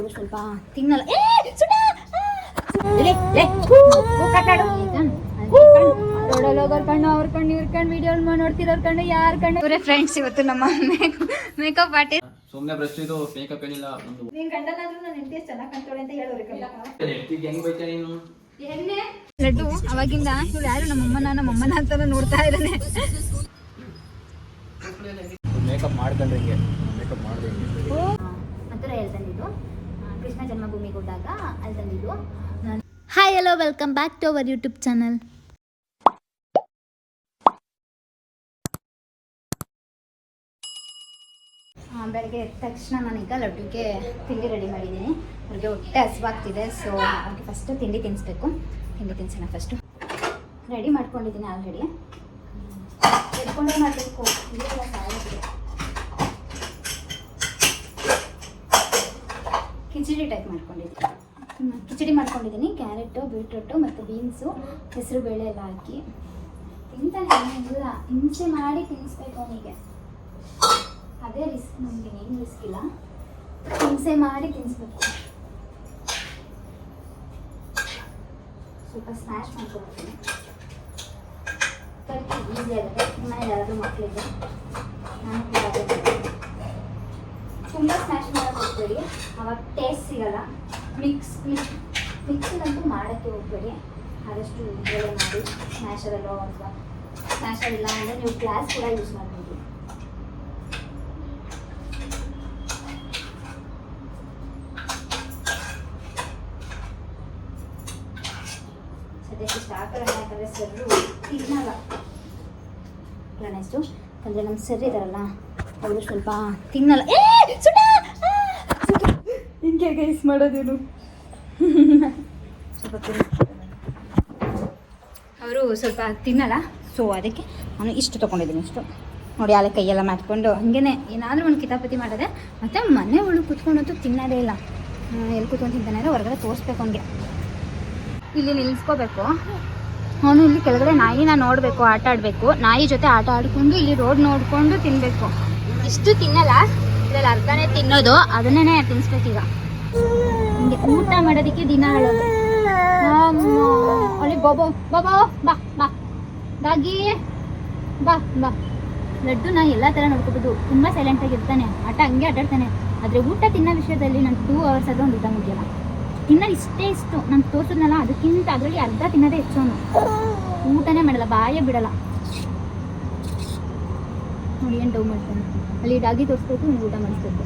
ಅವಳು ಸ್ವಲ್ಪ ತಿನ್ನಲ್ಲ. ಕಣ್ಣು ಅವ್ರ ಕಣ್ಣು ಇವ್ರ ಕಣ್ಣು ವಿಡಿಯೋ ನೋಡ್ತಿರೋರ್ ಕಣ್ಣು ಯಾರ ಕಣ್ಣು ಇವರೇ ಫ್ರೆಂಡ್ಸ್. ಇವತ್ತು ನಮ್ಮ ಮೇಕಪ್ ಆರ್ಟಿಸ್ಟ್. ಸುಮ್ಮನೆ ಬ್ರಷ್ ಇದು ಮೇಕಪ್ ಏನಿಲ್ಲ. ನೀನ್ ಗಂಡನಾದ್ರೂ ನಾನು ಹೆಂಡತಿ ಚೆನ್ನಾಗಿ ಕಾಣ್ತಾಳೆ ಅಂತ ಹೇಳೋರೆ. ಹೆಂಗ್ ಬೈತಾ ನೀನು? ಲಡ್ಡು ಅವಾಗಿಂದ ಇವಳು ಯಾರು ನಮ್ಮಮ್ಮನ ಅಂತ ನೋಡ್ತಾ ಇದ್ದಾನೆ. ಮೇಕಪ್ ಮಾಡ್ಕೊಂಡ್ರೆ ಹಿಂಗೆ ಮೇಕಪ್ ಮಾಡಿದೆ ಹತ್ತಿರ ಹೇಳ್ತಂದಿದ್ದು ಕೃಷ್ಣ ಜನ್ಮಭೂಮಿಗೆ ಹೋದಾಗ ಅಲ್ಲಿ ತಂದಿದ್ದು. Hi hello welcome back to our YouTube channel. ಬೆಳಗ್ಗೆ ಎದ್ದ ತಕ್ಷಣ ನಾನೀಗ ಲಡ್ಡುಗೆ ತಿಂಡಿ ರೆಡಿ ಮಾಡಿದ್ದೀನಿ. ಅವ್ರಿಗೆ ಹೊಟ್ಟೆ ಹಸಿವಾಗ್ತಿದೆ. ಸೊ ಅವ್ರಿಗೆ ಫಸ್ಟು ತಿಂಡಿ ತಿನ್ನಿಸ್ಬೇಕು. ತಿಂಡಿ ತಿನ್ಸೋಣ ಫಸ್ಟು. ರೆಡಿ ಮಾಡ್ಕೊಂಡಿದ್ದೀನಿ ಆಲ್ರೆಡಿ. ಎತ್ಕೊಂಡೇ ಮಾಡಬೇಕು. ಕಿಚಡಿ ಟೈಪ್ ಮಾಡ್ಕೊಂಡಿದ್ದೀನಿ. ಕ್ಯಾರೆಟು, ಬೀಟ್ರೂಟು ಮತ್ತು ಬೀನ್ಸು, ಹೆಸರು ಬೇಳೆ ಎಲ್ಲ ಹಾಕಿ ತಿಂತಾನೆ. ಇಲ್ಲ ಹಿಂಸೆ ಮಾಡಿ ತಿನ್ನಿಸ್ಬೇಕು ಅವನಿಗೆ. ಅದೇ ರಿಸ್ಕ್. ನಮಗೆ ಏನು ರಿಸ್ಕ್ ಇಲ್ಲ. ಹಿಂಸೆ ಮಾಡಿ ತಿನ್ನಿಸ್ಬೇಕು. ಸ್ವಲ್ಪ ಸ್ಮ್ಯಾಶ್ ಮಾಡ್ಕೊಡ್ತೀನಿ. ಈಸಿ ಆಗುತ್ತೆ. ಮನೇಲಿ ಯಾರಾದರೂ ಮಕ್ಕಳಿಗೆ ನಾನು ತುಂಬ ಸ್ಮ್ಯಾಶ್ ಮಾಡೋಕ್ಕೆ ಹೋಗ್ಬೇಡಿ, ಅವಾಗ ಟೇಸ್ಟ್ ಸಿಗಲ್ಲ. ಮಿಕ್ಸಿಗಂತೂ ಮಾಡೋಕ್ಕೆ ಹೋಗ್ಬೇಡಿ. ಆದಷ್ಟು ಬೇಳೆ ಮಾಡಿ ಸ್ಮ್ಯಾಶರಲ್ಲೋ ಅಥವಾ ಸ್ಮ್ಯಾಶರಿಲ್ಲ ಅಂದರೆ ನೀವು ಗ್ಲಾಸ್ ಕೂಡ ಯೂಸ್ ಮಾಡ್ಬೋದು. ಸದ್ಯಕ್ಕೆ ಸ್ಟಾರ್ಟರ್ ಯಾಕಂದರೆ ಸರ್ರು ತಿನ್ನಲ್ಲ. ನೆಕ್ಸ್ಟು ಅಂದರೆ ನಮ್ಮ ಸರ್ ಇದ್ದಾರಲ್ಲ ಅವರು ಸ್ವಲ್ಪ ತಿನ್ನಲ್ಲ. ಹಿಂಗೆ ಗೈಸ್ ಮಾಡೋದೇನು ಅವರು ಸ್ವಲ್ಪ ತಿನ್ನಲ್ಲ. ಸೊ ಅದಕ್ಕೆ ನಾನು ಇಷ್ಟು ತೊಗೊಂಡಿದ್ದೀನಿ. ಇಷ್ಟು ನೋಡಿ, ಅಲ್ಲೇ ಕೈಯೆಲ್ಲ ಮಾಡ್ಕೊಂಡು ಹಾಗೇ ಏನಾದರೂ ಒಂದು ಕಿತಾಪತಿ ಮಾಡೋದೆ. ಮತ್ತು ಮನೆ ಒಳಗೆ ಕೂತ್ಕೊಂಡಂತೂ ತಿನ್ನೋದೇ ಇಲ್ಲ. ಎಲ್ಲಿ ಕೂತ್ಕೊಂಡು ತಿಂತಾನೆ ಹೊರಗಡೆ ತೋರಿಸ್ಬೇಕು. ಅವನಿಗೆ ಇಲ್ಲಿ ನಿಲ್ಲಿಸ್ಕೋಬೇಕು. ಅವನು ಇಲ್ಲಿ ಕೆಳಗಡೆ ನಾಯಿನ ನೋಡಬೇಕು, ಆಟ ಆಡಬೇಕು. ನಾಯಿ ಜೊತೆ ಆಟ ಆಡಿಕೊಂಡು ಇಲ್ಲಿ ರೋಡ್ ನೋಡಿಕೊಂಡು ತಿನ್ನಬೇಕು. ಇಷ್ಟು ತಿನ್ನಲ್ಲ, ಇದರಲ್ಲಿ ಅರ್ಧನೇ ತಿನ್ನೋದು. ಅದನ್ನೇ ತಿನ್ನಿಸ್ಬೇಕೀಗ. ಹಿಂಗೆ ಊಟ ಮಾಡೋದಕ್ಕೆ ದಿನ ಹೇಳೋದು. ಅಲ್ಲಿ ಬಾಬೋ ಬಾಬಾ ಬಾ ಬಾ ದಾಗಿ ಬಾ ಬಾ. ಲಡ್ಡು ನಾ ಎಲ್ಲ ಥರ ನೋಡ್ಕೊಬೋದು. ತುಂಬ ಸೈಲೆಂಟಾಗಿರ್ತಾನೆ, ಆಟ ಹಂಗೆ ಆಟಾಡ್ತಾನೆ. ಆದರೆ ಊಟ ತಿನ್ನೋ ವಿಷಯದಲ್ಲಿ ನಾನು 2 hours ಆದರೂ ಒಂದು ಊಟ ಮುಗಿಯಲ್ಲ. ತಿನ್ನೋದು ಇಷ್ಟು ನಾನು ತೋರಿಸಿದ್ನಲ್ಲ, ಅದಕ್ಕಿಂತ ಅದರಲ್ಲಿ ಅರ್ಧ ತಿನ್ನೋದೇ ಹೆಚ್ಚು. ಅವನು ಊಟನೇ ಮಾಡಲ್ಲ, ಬಾಯೇ ಬಿಡಲ್ಲ. ನೋಡಿ ಏನು ಡೌ ಮಾಡ್ತಾನೆ. ಅಲ್ಲಿ ಡಾಗಿ ತೋರಿಸ್ಬೇಕು, ನೀವು ಊಟ ಮಾಡಿಸ್ಬೇಕು.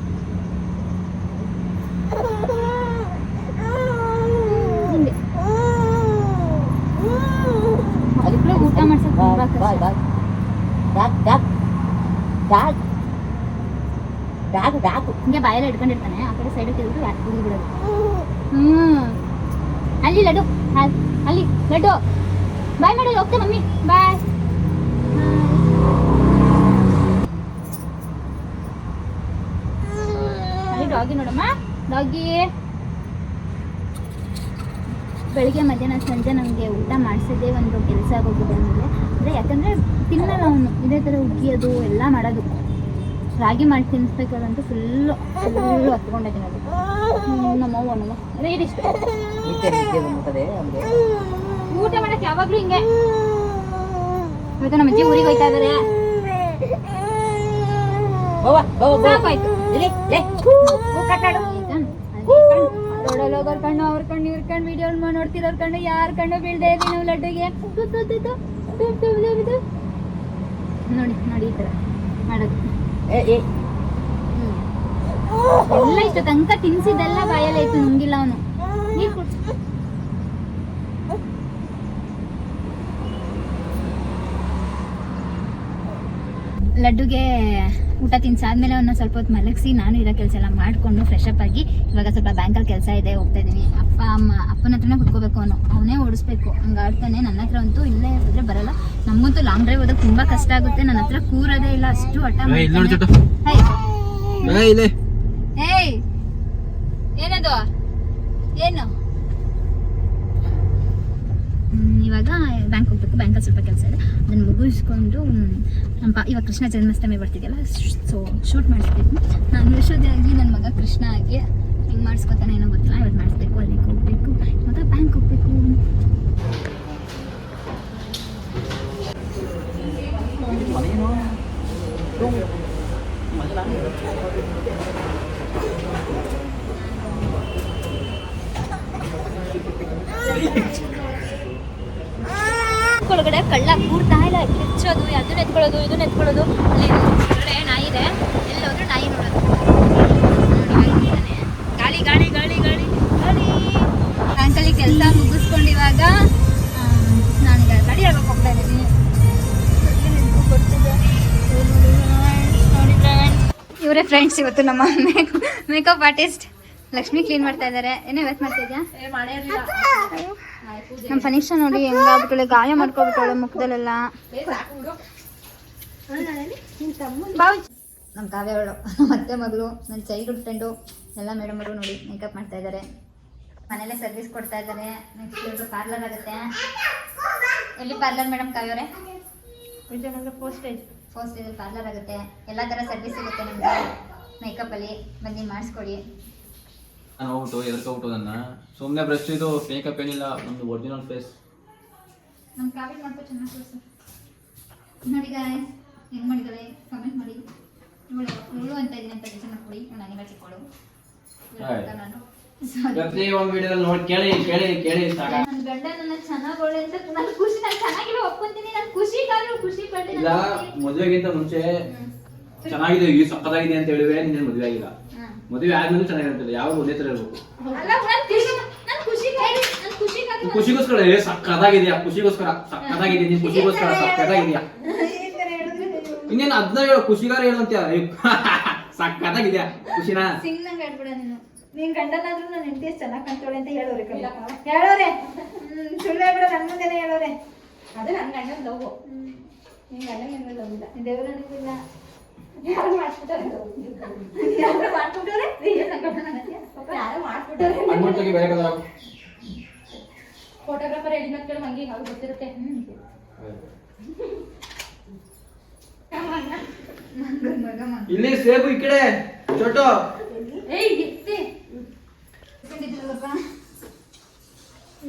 ಹಿಂಗೆ ಅದಕ್ಕೆ ಊಟ ಮಾಡ್ಸೋಕೆ ತುಂಬ ಕಷ್ಟ. ಹಿಂಗೆ ಬಾಯಲ್ಲಿ ಇಟ್ಕೊಂಡಿರ್ತಾನೆ. ಆ ಕಡೆ ಸೈಡ್ ತಿರುಗಿ ಹುಡುಗಿ ಬಿಡೋದು. ಅಲ್ಲಿ ಲಡ್ಡು, ಅಲ್ಲಿ ಲಡ್ಡು ಬಾಯ್ ಮಾಡಿ ಹೋಗ್ತೆ ಮಮ್ಮಿ ಬಾಯ್. ಅಲ್ಲಿ ಡಾಗಿ ನೋಡಮ್ಮ, ಡಾಗಿ. ಬೆಳಿಗ್ಗೆ ಮಧ್ಯಾಹ್ನ ಸಂಜೆ ನಮಗೆ ಊಟ ಮಾಡಿಸೋದೇ ಒಂದು ಕೆಲಸ ಆಗೋಗಿದೆ ನಮಗೆ. ಅಂದರೆ ಯಾಕಂದರೆ ತಿನ್ನಲ್ಲ ಅವನು. ಇದೇ ಥರ ಉಗ್ಗಿಯೋದು ಎಲ್ಲ ಮಾಡೋದು. ರಾಗಿ ಮಾಡಿ ತಿನ್ನಿಸ್ಬೇಕಾದಂತೂ ಫುಲ್ಲು ಹತ್ಕೊಂಡಿದ್ದೀನಿ. ಅದು ನಮ್ಮವ್ವ ಅದೇ ಇದಿಷ್ಟು ಊಟ ಮಾಡಕ್ಕೆ ಯಾವಾಗಲೂ ಹಿಂಗೆ. ಇವತ್ತು ನಮ್ಮ ಅಜ್ಜಿ ಊರಿಗೆ ಹೋಯ್ತಾ ಇದ್ದಾರೆ. ಸಾಕಾಯ್ತು. ನೋಡೋಗೋರ್ ಕಣ್ಣು ಅವ್ರ ಕಣ್ಣು ಇವ್ರ ಕಣ್ಣು ವಿಡಿಯೋ ನೋಡ್ತಿರೋರ್ ಕಣ್ಣು ಯಾರ ಕಣ್ಣು ಬೀಳ್ದೆ ಇದ್ದೀವಿ ನಾವು ಲಡ್ಡುಗೆ. ನೋಡಿ ನೋಡಿ ಈ ಥರ ಮಾಡೋದು ಎಲ್ಲ. ಇಷ್ಟು ತನಕ ತಿನ್ಸಿದ್ದೆಲ್ಲ ಬಾಯಲ್ಲೇ ಇತ್ತು, ನುಂಗಿಲ್ಲ ಅವನು. ನೀರು ಕುಡ್ಸು. ಲಡ್ಡುಗೆ ಊಟ ತಿನ್ಸಾದ್ಮೇಲೆ ಅವನ್ನ ಸ್ವಲ್ಪ ಹೊತ್ತು ಮಲಗಿಸಿ ನಾನು ಇರೋ ಕೆಲಸ ಎಲ್ಲ ಮಾಡಿಕೊಂಡು ಫ್ರೆಶ್ ಅಪ್ ಆಗಿ ಇವಾಗ ಸ್ವಲ್ಪ ಬ್ಯಾಂಕಲ್ಲಿ ಕೆಲಸ ಇದೆ, ಹೋಗ್ತಾ ಇದ್ದೀನಿ. ಅಪ್ಪನ ಹತ್ರನೇ ಕುತ್ಕೋಬೇಕು. ಅವನೇ ಓಡಿಸ್ಬೇಕು. ಹಂಗೆ ಆಡ್ತಾನೆ. ನನ್ನ ಹತ್ರ ಅಂತೂ ಇಲ್ಲೇ ಇದ್ರೆ ಬರಲ್ಲ. ನಮಗಂತೂ ಲಾಂಗ್ ಡ್ರೈವ್ ಹೋದಾಗ ತುಂಬ ಕಷ್ಟ ಆಗುತ್ತೆ. ನನ್ನ ಹತ್ರ ಕೂರೋದೇ ಇಲ್ಲ, ಅಷ್ಟು ಹಠ ಮಾಡ್ತಾನೆ. ಏಯ್ ಏನದು ಏನು? ಇವಾಗ ಬ್ಯಾಂಕ್ ಹೋಗ್ಬೇಕು. ಬ್ಯಾಂಕಲ್ಲಿ ಸ್ವಲ್ಪ ಕೆಲಸ ಇದೆ, ಅದನ್ನು ಮುಗಿಸ್ಕೊಂಡು ಇವಾಗ ಕೃಷ್ಣ ಜನ್ಮಾಷ್ಟಮಿ ಬರ್ತಿದೆಯಲ್ಲ, ಸೊ ಶೂಟ್ ಮಾಡಿಸ್ಬೇಕು. ನಾನು ಯಶೋದೆ ಆಗಿ ನನ್ನ ಮಗ ಕೃಷ್ಣ ಆಗಿ ಹಿಂಗೆ ಮಾಡಿಸ್ಕೊತಾನೆ ಏನೋ ಗೊತ್ತಿಲ್ಲ. ಇವತ್ತು ಮಾಡಿಸ್ಬೇಕು, ಅಲ್ಲಿಗೆ ಹೋಗ್ಬೇಕು, ಮತ್ತು ಬ್ಯಾಂಕ್ ಹೋಗ್ಬೇಕು. ಒಳಗಡೆ ಕಳ್ಳ ಕೂರ್ತಾ ಇಲ್ಲ, ಕಿಚ್ಚೋದು, ಅದನ್ನ ಎತ್ಕೊಳ್ಳೋದು, ಇದನ್ನ ಎತ್ಕೊಳ್ಳೋದು. ಅಲ್ಲಿ ಒಳಗಡೆ ನಾಯಿ ಇದೆ, ಎಲ್ಲೋದ್ರೂ ನಾಯಿ ನೋಡೋದು. ಗಾಳಿ ಗಾಳಿ ಗಾಳಿ ಗಾಳಿ ಗಾಳಿ. ಬ್ಯಾಂಕಲ್ಲಿ ಕೆಲಸ ಮುಗಿಸ್ಕೊಂಡು ಇವಾಗ ನಾನೀಗ ಗಾಡಿ ಆಗೋಕೆ ಹೋಗ್ತಾ ಇದ್ದೀನಿ. ಇವರೇ ಫ್ರೆಂಡ್ಸ್ ಇವತ್ತು ನಮ್ಮ ಮೇಕಪ್ ಆರ್ಟಿಸ್ಟ್ ಲಕ್ಷ್ಮಿ ಕ್ಲೀನ್ ಮಾಡ್ತಾ ಇದ್ದಾರೆ. ಏನೋ ಇವತ್ತು ಮಾಡ್ತಾ ಇದೆಯಾ? ನಮ್ಮ ಫನಿಕ್ಷಾ ನೋಡಿ ಹೆಂಗಾಗ್ಬಿಟ್ಟಳೆ, ಗಾಯ ಮಾಡ್ಕೊಬಿಟ್ಟಳೆ ಮುಖದಲ್ಲೆಲ್ಲ. ನಮ್ಮ ಕಾವ್ಯವಳು ಮತ್ತೆ ಮಗಳು, ನನ್ನ ಚೈಲ್ಡ್ಹುಡ್ ಫ್ರೆಂಡು ಎಲ್ಲ ಮೇಡಮ್ ಅವರು ನೋಡಿ ಮೇಕಪ್ ಮಾಡ್ತಾ ಇದ್ದಾರೆ. ಮನೇಲೆ ಸರ್ವಿಸ್ ಕೊಡ್ತಾ ಇದ್ದಾರೆ. ನೆಕ್ಸ್ಟ್ ಇವರು ಪಾರ್ಲರ್ ಆಗುತ್ತೆ. ಎಲ್ಲಿ ಪಾರ್ಲರ್ ಮೇಡಮ್ ಕಾವ್ಯವರೇ? ಫಸ್ಟ್ ಇದು ಪಾರ್ಲರ್ ಆಗುತ್ತೆ. ಎಲ್ಲ ಥರ ಸರ್ವಿಸ್ ಸಿಗುತ್ತೆ ನಿಮಗೆ ಮೇಕಪ್ಪಲ್ಲಿ. ಬನ್ನಿ ಮಾಡಿಸ್ಕೊಡಿ. ನಾನು ಹೋಗ್ಬಿಟ್ಟು ಎದ್ಕೋಬಿಟ್ಟು ನನ್ನ ಸುಮ್ಮನೆ ಬ್ರಷ್ ಇದು ಮೇಕಪ್ ಏನಿಲ್ಲ, ನಮ್ದು ಒರಿಜಿನಲ್ ಫೇಸ್. ನಮ್ಮ ಕಾವ್ಯ ಮಾಡ್ಕೊ ಚೆನ್ನಾಗಿ ತೋರಿಸು ನೋಡಿ. ಗಾಯ್ಸ್ ಹೆಂಗೆ ಮಾಡಿದ್ದಾಳೆ ಕಮೆಂಟ್ ಮಾಡಿ. ಇವಳು ಅಂತ ಇದ್ದೀನಿ ಅಂತ ಜನ ಕೊಡಿ. ನನಗೆ ಚಿಕ್ಕವಳು ನಾನು ಪ್ರತಿ ಒಂದು ವಿಡಿಯೋದಲ್ಲಿ ನೋಡಿ ಕೇಳಿ ಕೇಳಿ ಕೇಳಿ ಸಾಕ. ನನ್ನ ಗಂಡ ನನ್ನ ಚೆನ್ನಾಗೋಳೆ ಅಂತ ನಾನು ಖುಷಿ, ನಾನು ಚೆನ್ನಾಗಿಲ್ಲ ಒಪ್ಕೊಂತೀನಿ. ನಾನು ಖುಷಿಗಾದ್ರು ಖುಷಿ ಪಡ್ತೀನಿ. ಇಲ್ಲ, ಮದುವೆಗಿಂತ ಮುಂಚೆ ಚೆನ್ನಾಗಿದೆ, ಈ ಸಕ್ಕತ್ತಾಗಿದೆ ಅಂತ ಹೇಳಿವೆ. ನಿನ್ನ ಮದುವೆ ಆಗಿಲ್ಲ, ಮದುವೆ ಆದ್ಮೇಲೆ ಚೆನ್ನಾಗಿರ್ತದೆ. ಯಾವಾಗ ಒಂದೇ ತರ ಇರ್ಬೇಕು. ಖುಷಿಗೋಸ್ಕರ ಸಕ್ಕತ್ತಾಗಿದ್ಯಾ, ಖುಷಿಗೋಸ್ಕರ ಸಕ್ಕತ್ತಾಗಿದೆ, ನೀನ್ ಖುಷಿಗೋಸ್ಕರ ಸಕ್ಕತ್ತಾಗಿದ್ಯಾ. ಇನ್ನೇನು ಅದನ್ನ ಹೇಳು, ಖುಷಿಗಾರ ಹೇಳು ಅಂತ. ಸಕ್ಕತ್ತಾಗಿದ್ಯಾ ಖುಷಿನಾ? ಸಿಂಗ್ನಂಗೆ ಹೇಳ್ಬಿಡ ನೀನು. ನೀನ್ ಗಂಡನಾದ್ರೂ ನಾನು ಹೆಂಡತಿ ಚೆನ್ನಾಗಿ ಕಂತೋಳೆ ಅಂತ ಹೇಳೋರೆ ಹೇಳೋರೆ. ಸುಳ್ಳು ಹೇಳ್ಬಿಡ, ನನ್ನ ಮುಂದೆನೇ ಹೇಳೋರೆ. ಅದು ನನ್ನ ಗಂಡನ ಲವ್. ನಿನ್ ಗಂಡನ ನಿಮ್ಗೆ ಲವ್ ಇಲ್ಲ, ದೇವ್ರ ನನಗಿಲ್ಲ. ಯಾರು ಮಾಡ್ಬಿಟ್ಟಾರೆ, ಯಾರು ಮಾಡ್ಬಿಟ್ಟವ್ರೆ, ಯಾರು ಮಾಡ್ಬಿಟ್ಟವ್ರೆ. ಫೋಟೋಗ್ರಾಫರ್ ಹೇಳಿ ಮಕ್ಕಳು ಹಂಗೆ ಅವ್ರು ಗೊತ್ತಿರುತ್ತೆ. ಇಲ್ಲಿ ಸೇಬು ಈ ಕಡೆ ಚೋಟು.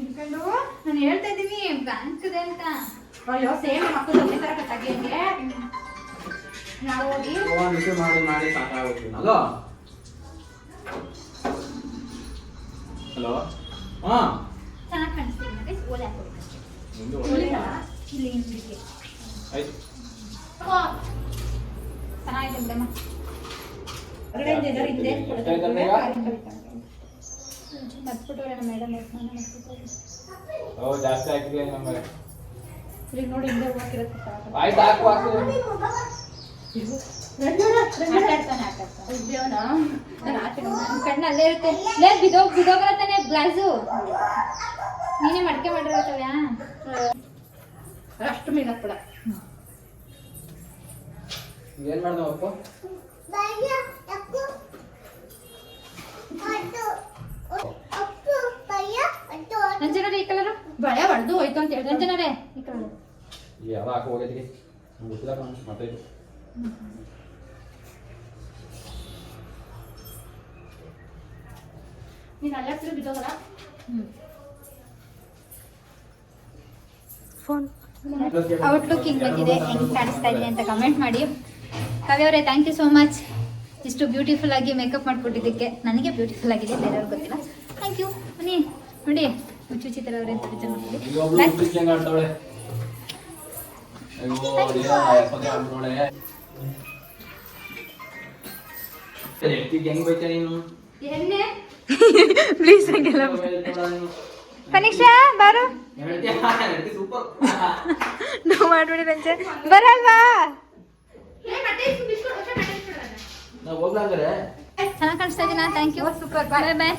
ಇಟ್ಕೊಂಡು ನಾನು ಹೇಳ್ತಾ ಇದ್ದೀನಿ ಬ್ಯಾಂಕ್ದೆ ಅಂತ. ಅಯ್ಯೋ ಸೇಮ್ ಮಕ್ಕಳು ಒಂದೇ ತರ ಕಟ್ಟಾಗಿ ಹಂಗೆ ನಾವು ಹೋಗಿ ಮಾಡಿ ಮಾಡಿ ಸಾಕಾಗುತ್ತೆ. Hello hello. ಹಾ ಚೆನ್ನಾಗಿ ಕಾಣಿಸ್ತೀನಿ ಮತ್ತೆ ಓಲೆ ಹಾಕೋಬೇಕಷ್ಟೇ. ಇಲ್ಲಿ ಹಿಂದಿಗೆ ಆಯ್ತು. ಚೆನ್ನಾಗಿದೆ ಬಿಡಮ್ಮ. ಮರ್ತ್ಬಿಟ್ಟವ್ರೆ ನಮ್ಮ ಮೇಡಮ್ ಜಾಸ್ತಿ ಹಾಕಿದೆ ನಮಗೆ. ಈಗ ನೋಡಿ ಹಿಂದೆ ಹೋಗಿರುತ್ತೆ. ಆಯ್ತು ಹಾಕು ಹಾಕು. ಕಣ್ಣಲ್ಲೇ ಇರುತ್ತೆ. ಲೇ ಬಿದೋಗರತ್ತಾನೆ ಗ್ಲಾಸು. ನೀನೇ ಮಡಕೆ ಮಾಡಿರತ್ತವ್ಯಾ ಅಷ್ಟು ಮೀನು ಹಾಕ್ಬಿಡ. ಏನ್ ಮಾಡ್ದವಪ್ಪ? ರಂಜನರೇ ಈ ಕಲರು ಬಳೆ ಹೊಡೆದು ಹೋಯ್ತು ಅಂತ ಹೇಳಿ. ರಂಜನರೇ ಈ ಕಲರು ಯಾವ ಹಾಕಿ ಹೋಗೈತಿಗೆ ಗೊತ್ತಿಲ್ಲ ಮತ್ತೆ. ನೀನು ಅಲ್ಲೇ ಬಿದ್ದೋಗಲ್ಲ. ಫೋನ್ ಔಟ್ಲುಕ್ ಹಿಂಗೆ ಬಂದಿದೆ, ಹೆಂಗೆ ಕಾಣಿಸ್ತಾ ಇದೆ ಅಂತ ಕಮೆಂಟ್ ಮಾಡಿ. ಕಾವ್ಯವರೇ ಥ್ಯಾಂಕ್ ಯು ಸೋ ಮಚ್. ಇಷ್ಟು ಬ್ಯೂಟಿಫುಲ್ ಆಗಿ ಮೇಕಪ್ ಮಾಡಿಕೊಟ್ಟಿದ್ದಕ್ಕೆ. ನನಗೆ ಬ್ಯೂಟಿಫುಲ್ ಆಗಿದೆ, ಬೇರೆಯವ್ರಿಗೆ ಗೊತ್ತಿಲ್ಲ. Thank you. ಬನ್ನಿ ನೋಡಿ ಹುಚ್ಚುಚ್ಚಿ ಥರ ಅವ್ರೆ ಅಂತ ವಿಚಾರ ಮಾಡಿ. ಹೆಂಗ್ ಬೈತ ನೀನು? ಪ್ಲೀಸ್ ಹಂಗೆಲ್ಲ ಕನಿಷ್ಠ ಬಾರು ಸೂಪರ್. ನಾವು ಮಾಡ್ಬಿಡಿ ರಂಜನ್ ಬರಲ್ವಾ? ನಾವು ಹೋಗ್ಲಾಂದ್ರೆ ಚೆನ್ನಾಗಿ ಕಾಣಿಸ್ತಾ ಇದೀನಾ? Thank you. Super. Bye bye.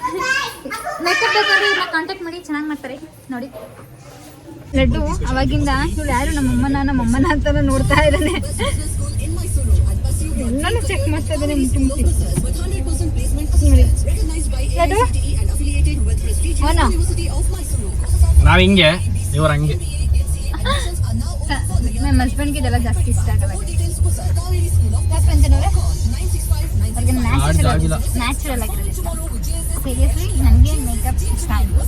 Makeup ಬೇಕಾದ್ರೆ ಇವ್ರನ್ನ ಕಾಂಟ್ಯಾಕ್ಟ್ ಮಾಡಿ, ಚೆನ್ನಾಗಿ ಮಾಡ್ತಾರೆ ನೋಡಿ. ಲಡ್ಡು ಅವಾಗಿಂದ ಇವ್ರು ಯಾರು ನಮ್ಮಮ್ಮನ ಅಂತಾನು ನೋಡ್ತಾ ಇದ್ದಾನೆ. ಎಲ್ಲಾನು ಚೆಕ್ ಮಾಡ್ತಾ ಇದ್ದಾನೆ ಮುಟ್ಟಿ ಮುಟ್ಟಿ ನೋಡಿ. ಲಡ್ಡು ಅವನು ನಾವ್ ಹಿಂಗೆ, ಇವ್ರ ಹಂಗೆ. ನಮ್ಮ ಹಸ್ಬೆಂಡ್ಗೆ ಇದೆಲ್ಲ ಜಾಸ್ತಿ ಇಷ್ಟ ಆಗಲ್ಲ. ಯಾಕಂತಂದ್ರೆ ಅವ್ರಿಗೆ ನ್ಯಾಚುರಲ್ ಆಗಿರೋದು ಇಷ್ಟ. ಸೀರಿಯಸ್ಲಿ ನನಗೆ ಮೇಕಪ್ ಇಷ್ಟ ಆಯಿತು.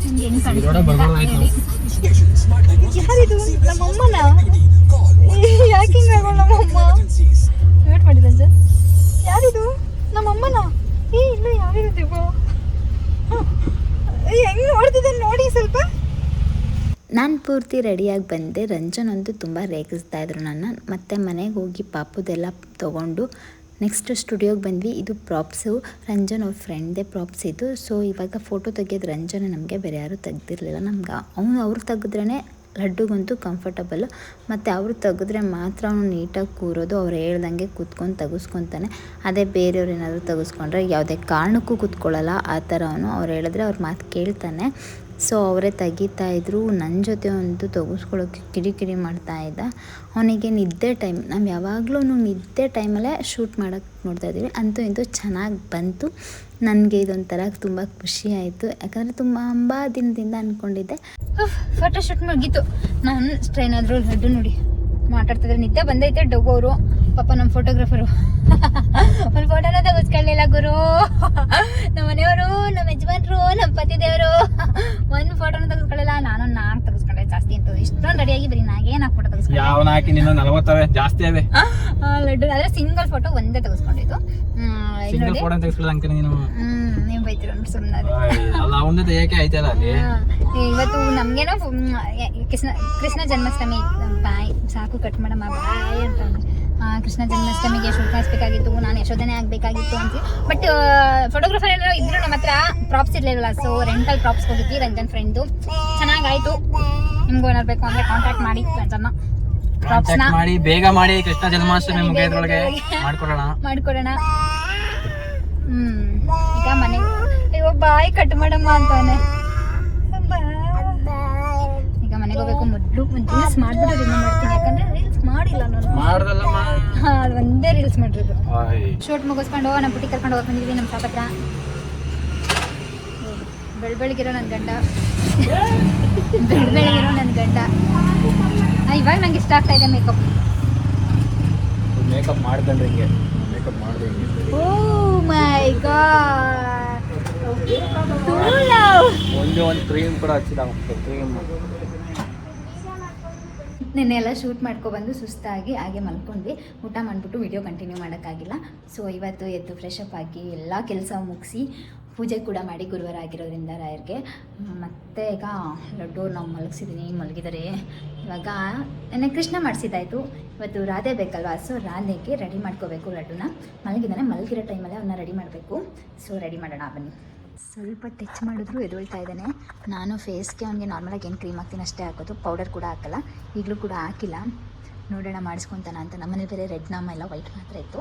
ನಿಮ್ಗೆ ಹೆಂಗೆ ಯಾರಿದು ನಮ್ಮಮ್ಮನ ಯಾಕೆ ಹಿಂಗೆ ನಮ್ಮಮ್ಮ ವೇಟ್ ಮಾಡಿದ ಸರ್ ಯಾರಿದು ನಮ್ಮಮ್ಮನ ಇಲ್ಲ ಯಾರಿದ್ದೀವೋ ಹೆಂಗೆ ನೋಡ್ತಿದ್ದೆ ನೋಡಿ ಸ್ವಲ್ಪ. ನಾನು ಪೂರ್ತಿ ರೆಡಿಯಾಗಿ ಬಂದೆ. ರಂಜನ್ ಅಂತೂ ತುಂಬ ರೇಗಿಸ್ತಾ ಇದ್ರು ನನ್ನ. ಮತ್ತೆ ಮನೆಗೆ ಹೋಗಿ ಪಾಪುದೆಲ್ಲ ತೊಗೊಂಡು ನೆಕ್ಸ್ಟ್ ಸ್ಟುಡಿಯೋಗೆ ಬಂದ್ವಿ. ಇದು ಪ್ರಾಪ್ಸು, ರಂಜನ್ ಅವ್ರ ಫ್ರೆಂಡ್ದೇ ಪ್ರಾಪ್ಸ್ ಇದು. ಸೊ ಇವಾಗ ಫೋಟೋ ತೆಗಿಯೋದು ರಂಜನ್, ನಮಗೆ ಬೇರೆ ಯಾರೂ ತೆಗ್ದಿರಲಿಲ್ಲ. ನಮ್ಗೆ ಅವ್ರು ತೆಗೆದ್ರೇ ಲಡ್ಡುಗಂತೂ ಕಂಫರ್ಟಬಲ್ಲು, ಮತ್ತು ಅವರು ತೆಗೆದ್ರೆ ಮಾತ್ರ ಅವನು ನೀಟಾಗಿ ಕೂರೋದು. ಅವ್ರು ಹೇಳ್ದಂಗೆ ಕೂತ್ಕೊಂಡು ತೆಗೆಸ್ಕೊತಾನೆ. ಅದೇ ಬೇರೆಯವ್ರು ಏನಾದರೂ ತೆಗೆಸ್ಕೊಂಡ್ರೆ ಯಾವುದೇ ಕಾರಣಕ್ಕೂ ಕೂತ್ಕೊಳ್ಳಲ್ಲ ಆ ಥರ ಅವನು. ಅವ್ರು ಹೇಳಿದ್ರೆ ಅವ್ರ ಮಾತು ಕೇಳ್ತಾನೆ. ಸೊ ಅವರೇ ತೆಗಿತಾಯಿದ್ರು. ನನ್ನ ಜೊತೆ ಒಂದು ತೆಗೆಸ್ಕೊಳ್ಳೋಕ್ಕೆ ಕಿರಿಕಿರಿ ಮಾಡ್ತಾಯಿದ್ದ. ಅವನಿಗೆ ನಿದ್ದೆ ಟೈಮ್, ನಾವು ಯಾವಾಗಲೂ ನಿದ್ದೆ ಟೈಮಲ್ಲೇ ಶೂಟ್ ಮಾಡೋಕ್ಕೆ ನೋಡ್ತಾಯಿದ್ದೀವಿ. ಅಂತೂ ಇಂತೂ ಚೆನ್ನಾಗಿ ಬಂತು. ನನಗೆ ಇದೊಂಥರ ತುಂಬ ಖುಷಿ ಆಯಿತು, ಯಾಕಂದರೆ ತುಂಬ ದಿನದಿಂದ ಅಂದ್ಕೊಂಡಿದ್ದೆ. ಫೋಟೋಶೂಟ್ ಮುಗೀತು. ನಾನು ಸ್ಟ್ರೈನ್ ಆದರೂ ಲಡ್ಡು ನೋಡಿ ಮಾತಾಡ್ತಿದ್ರೆ ನಿದ್ದೆ ಬಂದೈತೆ. ಡಬ್ಬು ಅವರು ಪಾಪ ನಮ್ಮ ಫೋಟೋಗ್ರಾಫರು ಒಂದು ಫೋಟೋನ ತೆಗೆಸ್ಕೊಳ್ಳಿಲ್ಲ ಗುರು. ನಮ್ಮ ಮನೆಯವರು, ನಮ್ಮ ಯಜಮಾನ್ರು, ನಮ್ಮ ಪತಿದೇವರು ಒಂದು ಫೋಟೋನ ತೆಗೆಸ್ಕೊಳ್ಳಿಲ್ಲ. ನಾನು 4 ತೆಗೆಸ್ಕೊಂಡೆ ಜಾಸ್ತಿ ಅಂತ. ಇಷ್ಟೊಂದು ರೆಡಿಯಾಗಿ ಬರೀ ನಾಗೇನು ಫೋಟೋ ತೆಗೆಸ್ಕೊಂಡೆ. ಜಾಸ್ತಿ ಅವೆ ಲಡ್ಡು ಆದರೆ ಸಿಂಗಲ್ ಫೋಟೋ ಒಂದೇ ತೆಗೆಸ್ಕೊಂಡಿದ್ದು. ನೀವು ಬೈತೀರ ಸುಮ್ಮನೆ. ಇವತ್ತು ನಮ್ಗೇನೋ ಕೃಷ್ಣ ಜನ್ಮಾಷ್ಟಮಿ. ಬಾಯ್ ಸಾಕು ಕಟ್ ಮಾಡಮ್ಮ ಬಾಯ್ ಅಂತ. ಕೃಷ್ಣ ಜನ್ಮಾಷ್ಟಮಿಗೆ ಶೂಟ್ ಮಾಡಿಸ್ಬೇಕಾಗಿತ್ತು, ನಾನು ಯಶೋಧನೆ ಆಗಬೇಕಾಗಿತ್ತು ಅಂತ. ಬಟ್ ಫೋಟೋಗ್ರಾಫರ್ ಏನಾರು ಇದ್ರು ನಮ್ಮ ಹತ್ರ ಪ್ರಾಪ್ಸ್ ಇರಲಿಲ್ಲ. ಸೊ ರೆಂಟಲ್ ಪ್ರಾಪ್ಸ್ ಹೋಗಿದ್ವಿ ರಂಜನ್ ಫ್ರೆಂಡ್ದು. ಚೆನ್ನಾಗಾಯ್ತು. ನಿಮ್ಗೂ ಏನಾರು ಬೇಕು ಅಂದರೆ ಕಾಂಟ್ಯಾಕ್ಟ್ ಮಾಡಿ ರಂಜನ್ನ. ಪ್ರಾಪ್ಸ್ನ ಮಾಡಿ ಬೇಗ ಮಾಡಿ. ಕೃಷ್ಣ ಜನ್ಮಾಷ್ಟಮಿ ಮುಗಿಯೋದ್ರೊಳಗೆ ಮಾಡ್ಕೊಡೋಣ. ಈಗ ಮನೆಗೆ ಅಯ್ಯೋ ಬಾಯ್ ಕಟ್ ಮಾಡಮ್ಮ ಅಂತಾನೆ. ಈಗ ಮನೆಗೆ ಹೋಗ್ಬೇಕು. ಮೊದಲು ಒಂದು ರೀಲ್ಸ್ ಮಾಡ್ಬಿಟ್ಟು ರಿಮೂವ್ ಮಾಡ್ತೀನಿ, ಯಾಕಂದ್ರೆ ರೀಲ್ಸ್ ಮಾಡಿಲ್ಲ ನಾನು. ಅದು ಒಂದೇ ರೀಲ್ಸ್ ಮಾಡಿರೋದು. ಶೂಟ್ ಮುಗಿಸ್ಕೊಂಡು ನಮ್ಮ ಪುಟ್ಟಿ ಕರ್ಕೊಂಡು ಹೋಗಿ ಬಂದಿದ್ವಿ ನಮ್ಮ ಶಾಪ್ ಹತ್ರ. ಬೆಳಬೆಳಗಿರೋ ನನ್ನ ಗಂಡ, ಬೆಳಬೆಳಗಿರೋ ನನ್ನ ಗಂಡ. ಇವಾಗ ನಂಗೆ ಇಷ್ಟ ಆಗ್ತಾ ಇದೆ ಮೇಕಪ್ ಮಾಡ್ಕೊಂಡ್ರೆ ಹಿಂಗೆ ಮೇಕಪ್ ಮಾಡಿದೆ. ಓ ಮೈ ಗಾಡ್, ಒಂದು ಕ್ರೀಮ್ ಕೂಡ ಹಚ್ಚಿದ. ಕ್ರೀಮ್ ನೆನ್ನೆಲ್ಲ ಶೂಟ್ ಮಾಡ್ಕೊಬಂದು ಸುಸ್ತಾಗಿ ಹಾಗೆ ಮಲ್ಕೊಂಡ್ವಿ. ಊಟ ಮಾಡಿಬಿಟ್ಟು ವಿಡಿಯೋ ಕಂಟಿನ್ಯೂ ಮಾಡೋಕ್ಕಾಗಿಲ್ಲ. ಸೊ ಇವತ್ತು ಎದ್ದು ಫ್ರೆಶ್ ಅಪ್ ಆಗಿ ಎಲ್ಲ ಕೆಲಸ ಮುಗಿಸಿ ಪೂಜೆ ಕೂಡ ಮಾಡಿ ಗುರುವಾರ ಆಗಿರೋದ್ರಿಂದ ರಾಯರಿಗೆ. ಮತ್ತು ಈಗ ಲಡ್ಡು ನಾವು ಮಲಗಿಸಿದ್ದೀನಿ, ಮಲಗಿದ್ದಾರೆ. ಇವಾಗ ನೆನ್ನೆ ಕೃಷ್ಣ ಮಾಡಿಸಿದ್ದಾಯಿತು, ಇವತ್ತು ರಾಧೆ ಬೇಕಲ್ವ. ಸೊ ರಾಧೆಗೆ ರೆಡಿ ಮಾಡ್ಕೋಬೇಕು. ಲಡ್ಡುನ ಮಲಗಿದ್ದಾನೆ, ಮಲಗಿರೋ ಟೈಮಲ್ಲೇ ಅವನ್ನ ರೆಡಿ ಮಾಡಬೇಕು. ಸೊ ರೆಡಿ ಮಾಡೋಣ ಬನ್ನಿ. ಸ್ವಲ್ಪ ಟಚ್ ಮಾಡಿದ್ರು ಎದೊಳ್ತಾ ಇದ್ದಾನೆ. ನಾನು ಫೇಸ್ಗೆ ಅವನಿಗೆ ನಾರ್ಮಲಾಗಿ ಏನು ಕ್ರೀಮ್ ಹಾಕ್ತೀನಿ ಅಷ್ಟೇ ಹಾಕೋದು, ಪೌಡರ್ ಕೂಡ ಹಾಕಲ್ಲ. ಈಗಲೂ ಕೂಡ ಹಾಕಿಲ್ಲ. ನೋಡೋಣ ಮಾಡಿಸ್ಕೊತಾನ ಅಂತ. ನಮ್ಮನೆ ಬೇರೆ ರೆಡ್ ನಾಮ ಎಲ್ಲ ವೈಟ್ ಮಾತ್ರ ಇತ್ತು.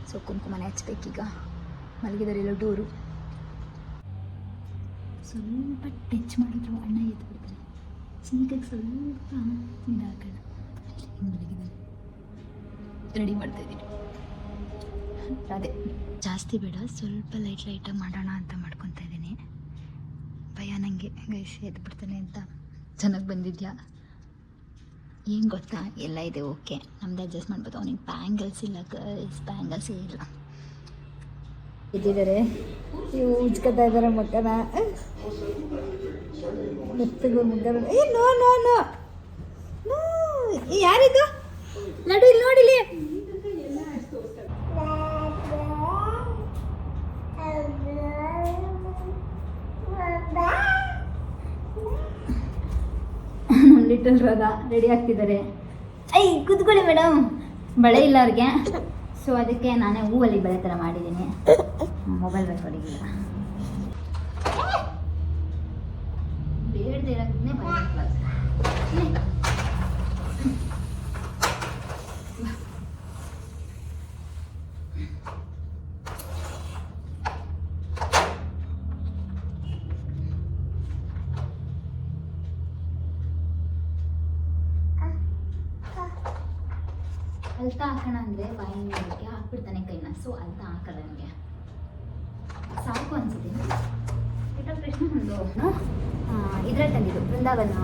ಸೊ ಕುಂಕುಮನೆ ಹಚ್ಬೇಕೀಗ. ಮಲಗಿದ್ದಾರೆ ಲಡ್ಡೂರು. ಸ್ವಲ್ಪ ಟಚ್ ಮಾಡಿದ್ರು ಅಣ್ಣ ಎದ್ದು ಬಿಡ್ತಾನೆ. ಚಿಂತೆಗೆ ಸ್ವಲ್ಪ ಇದು ಹಾಕೋಣ. ಮಲಗಿದ್ದಾನೆ, ರೆಡಿ ಮಾಡ್ತಾಯಿದ್ದೀನಿ. ಅದೇ ಜಾಸ್ತಿ ಬೇಡ, ಸ್ವಲ್ಪ ಲೈಟಾಗಿ ಮಾಡೋಣ ಅಂತ ಮಾಡ್ಕೊತಾ ಇದ್ದೀನಿ. ಭಯ ನನಗೆ ಗೈಸ್ ಎದ್ದು ಬಿಡ್ತಾನೆ ಅಂತ. ಚೆನ್ನಾಗಿ ಬಂದಿದ್ಯಾ ಏನು ಗೊತ್ತಾ, ಎಲ್ಲ ಇದೆ ಓಕೆ, ನಮ್ದು ಅಡ್ಜಸ್ಟ್ ಮಾಡ್ಬೋದು. ಅವನಿಗೆ ಬ್ಯಾಂಗಲ್ಸ್ ಇಲ್ಲ ಗೈಸ್, ಬ್ಯಾಂಗಲ್ಸೇ ಇಲ್ಲ. ಇದ್ದಿದ್ದಾರೆ ಇವು ಉಜ್ಕೊತಾ ಇದ್ದಾರೆ ಮಕ್ಕನ. ಮೆತ್ತಗೂ ಮುಗ್ಗರ. ಏ ನೋ ನೋ ನೋ ನೋ, ಯಾರಿದು ಲಡ್ಡು? ಇಲ್ಲಿ ನೋಡಿಲಿ. ಲಿಟಲ್ ರಾಧ ರೆಡಿ ಆಗ್ತಿದ್ದಾರೆ. ಕೂತ್ಕೊಳ್ಳಿ ಮೇಡಮ್. ಬಳೆ ಇಲ್ಲ ಅವ್ರಿಗೆ, ಸೊ ಅದಕ್ಕೆ ನಾನೇ ಹೂವಲ್ಲಿ ಬಳೆ ಥರ ಮಾಡಿದ್ದೀನಿ. ಮೊಬೈಲ್ ರೆಕಾರ್ಡಿಗಿಲ್ಲ. ಬೇಡದೇ ಇರೋದನ್ನೇ ಅಲ್ತಾ ಹಾಕೋಣ ಅಂದರೆ ಬಾಯಿಗೆ ಹಾಕ್ಬಿಡ್ತಾನೆ ಕೈನ. ಸೊ ಅಲ್ತಾ ಹಾಕಲ್ಲ ನನಗೆ, ಸಾಕು ಅನ್ಸುತ್ತೆ. ಕೃಷ್ಣ ಒಂದು ಇದ್ರಲ್ಲಿ ತಂದಿದ್ದು, ಬೃಂದಾವನ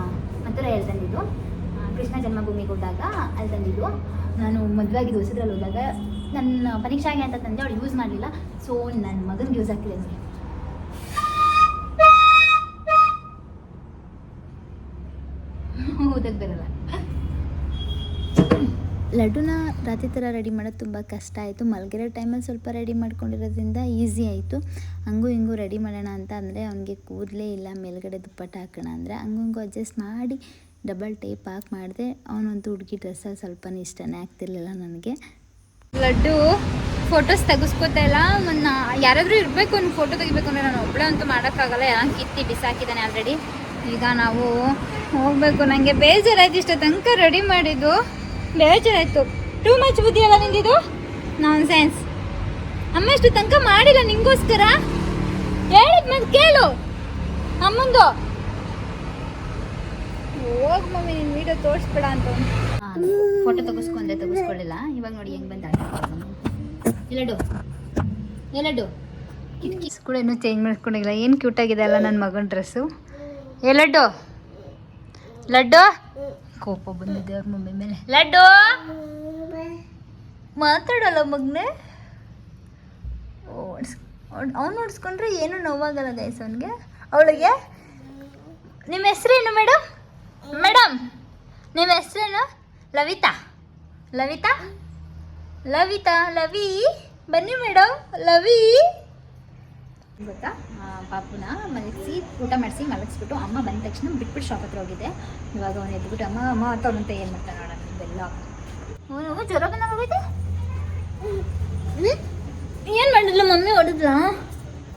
ಮಥುರೆಯಲ್ಲಿ ತಂದಿದ್ದು. ಕೃಷ್ಣ ಜನ್ಮಭೂಮಿಗೆ ಹೋದಾಗ ಅಲ್ಲಿ ತಂದಿದ್ದು. ನಾನು ಮದುವೆ ಆಗಿದ್ದು ಹೊಸದ್ರಲ್ಲಿ ಹೋದಾಗ ನನ್ನ ಪರೀಕ್ಷೆಗೆ ಅಂತ ತಂದೆ, ಅವಳು ಯೂಸ್ ಮಾಡಲಿಲ್ಲ. ಸೊ ನನ್ನ ಮಗನಿಗೆ ಯೂಸ್ ಆಗ್ತಿದೆ ನೋಡಿ. ಓದಕ್ಕೆ ಬರಲ್ಲ. ಲಡ್ಡುನ ರಾತ್ರಿ ಥರ ರೆಡಿ ಮಾಡೋದು ತುಂಬ ಕಷ್ಟ ಆಯಿತು. ಮಲಗಿರೋ ಟೈಮಲ್ಲಿ ಸ್ವಲ್ಪ ರೆಡಿ ಮಾಡ್ಕೊಂಡಿರೋದ್ರಿಂದ ಈಸಿ ಆಯಿತು. ಹಂಗೂ ಹಿಂಗೂ ರೆಡಿ ಮಾಡೋಣ ಅಂತ ಅಂದರೆ ಅವನಿಗೆ ಕೂದಲೇ ಇಲ್ಲ, ಮೇಲ್ಗಡೆ ದುಪ್ಪಟ್ಟ ಹಾಕೋಣ ಅಂದರೆ ಹಂಗೂ ಹಿಂಗೂ ಅಡ್ಜಸ್ಟ್ ಮಾಡಿ ಡಬಲ್ ಟೇಪ್ ಹಾಕಿ ಮಾಡಿದೆ. ಅವನಂತೂ ಹುಡುಗಿ ಡ್ರೆಸ್ಸಲ್ಲಿ ಸ್ವಲ್ಪನೇ ಇಷ್ಟನೇ ಆಗ್ತಿರ್ಲಿಲ್ಲ ನನಗೆ. ಲಡ್ಡು ಫೋಟೋಸ್ ತೆಗೆಸ್ಕೋತಾ ಇಲ್ಲ. ಯಾರಾದರೂ ಇರಬೇಕು ಅವ್ನು ಫೋಟೋ ತೆಗಿಬೇಕು ಅಂದರೆ ನಾನು ಒಬ್ಬಳೇ ಅಂತೂ ಮಾಡೋಕ್ಕಾಗಲ್ಲ. ಯಾಕೆ ಕಿತ್ತಿ ಬಿಸಾಕಿದ್ದಾನೆ ಆಲ್ರೆಡಿ. ಈಗ ನಾವು ಹೋಗಬೇಕು. ನನಗೆ ಬೇಜಾರಾಯ್ತು, ಇಷ್ಟ ತನಕ ರೆಡಿ ಮಾಡಿದ್ದು ಬೇಜಾರಾಯಿತು. ಟೂ ಮಚ್ ಬುದ್ಧಿ ಅಲ್ಲ ನಿಂದಿದು, ನಾನ್ ಸೆನ್ಸ್. ಅಮ್ಮ ಇಷ್ಟು ತನಕ ಮಾಡಿಲ್ಲ ನಿಂಗೋಸ್ಕರ. ಹೇಳಿದ್ ಮತ್ತೆ ಕೇಳು ಅಮ್ಮಂದು. ಹೋಗ್ ಮಮ್ಮಿ ನಿನ್ನ ವೀಡಿಯೋ ತೋರಿಸ್ಬೇಡ ಅಂತ. ಫೋಟೋ ತೆಗೆಸ್ಕೊಳ್ಳಿಲ್ಲ. ಇವಾಗ ನೋಡಿ ಹೆಂಗೆ ಬಂದ. ಎಲ್ಲಡು ಕಿಟ್ಕೀಸ್ ಕೂಡ ಇನ್ನೂ ಚೇಂಜ್ ಮಾಡಿಸ್ಕೊಂಡಿಲ್ಲ. ಏನು ಕ್ಯೂಟಾಗಿದೆ ಅಲ್ಲ ನನ್ನ ಮಗನ ಡ್ರೆಸ್ಸು. ಲಡ್ಡು ಕೋಪ ಬಂದಿದೆ ಅವ್ರ ಮಮ್ಮಿ ಮೇಲೆ. ಲಡ್ಡು ಮಾತಾಡಲ್ಲ ಮಗನೇ. ಅವ್ನು ನೋಡಿಸ್ಕೊಂಡ್ರೆ ಏನೂ ನೋವಾಗಲ್ಲ ಗೈಸ್ ಅವನಿಗೆ. ಅವಳಿಗೆ ನಿಮ್ಮ ಹೆಸ್ರೇನು ಮೇಡಮ್? ನಿಮ್ಮ ಹೆಸ್ರೇನು? ಲವಿತಾ. ಲವಿ ಬನ್ನಿ ಮೇಡಮ್. ಲವಿ ಗೊತ್ತಾ, ಪಾಪುನ ಮಲಗಿಸಿ ಊಟ ಮಾಡಿಸಿ ಮಲಗಿಸ್ಬಿಟ್ಟು ಅಮ್ಮ ಬಂದ ತಕ್ಷಣ ಬಿಟ್ಬಿಟ್ಟು ಶಾಪ್ ಹತ್ರ ಹೋಗಿದ್ದೆ. ಇವಾಗ ಅವನು ಎದ್ಬಿಟ್ಟು ಅಮ್ಮ ಅಂತವ್ರಂತ ಏನು ಮಾಡ್ತಾನೆ ನೋಡೋಣ. ಬೆಲ್ಲ ಅವನು ಜ್ವರ ಬಂದಾಗ ಹೋಗೈತೆ. ಏನು ಮಾಡಿದ್ಲು ಮಮ್ಮಿ? ಹೊಡೆದ್ಲಾ?